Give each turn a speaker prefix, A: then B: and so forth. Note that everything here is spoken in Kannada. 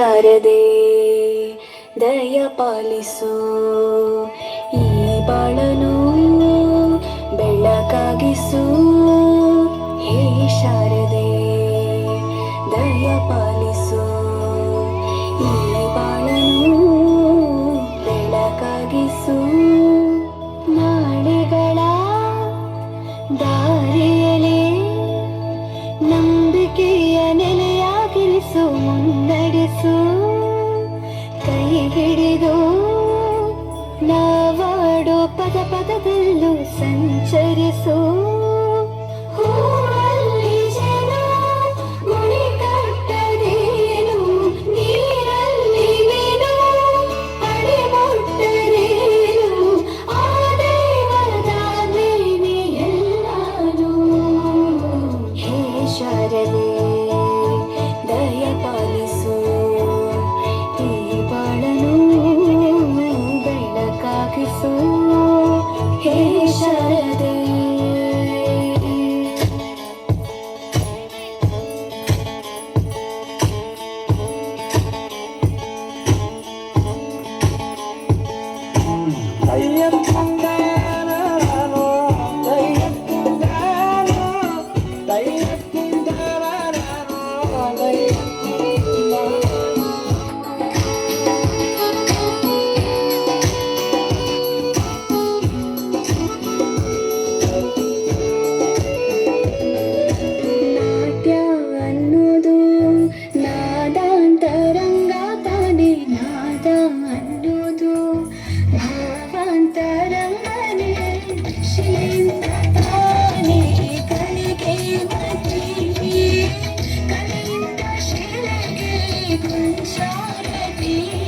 A: ಶಾರದೆ ದಯ ಪಾಲಿಸು ಈ ಬಾಳನು ಬೆಳಕಾಗಿಸು. ಹೇ ಶಾರದೆ ದಯ ಪಾಲಿಸು ಈ ಬಾಳನು ಬೆಳಕಾಗಿಸು. ನಾಳೆಗಳ ದಾರಿಯಲೇ ನಂಬಿಕೆಯ ನೆಲೆಯಾಗಿರಿಸು, ಮುನ್ನಡೆಸು. ಕೈ ಹಿಡಿದು ನಾವಾಡೋ ಪದ ಪದದಲ್ಲೂ ಸಂಚರಿಸು. ಹೂವಲ್ಲಿ ಜನ ಗುಣಿ ಕಟ್ಟದೇನು, ನೀರಲ್ಲಿ ಮೀನು ಅಡಿ ಮುಟ್ಟದೇನು, ಆ ದೇವರದಾಜ್ಞೆನೇ ಎಲ್ಲಾನು. ಹೇ ಶಾರದೆ ದಯ ಪಾಲಿಸು ಈ ಬಾಳನು ಬೆಳಕಾಗಿಸು. ಹೇ ಶಾರದೆ ಶಾರದೆ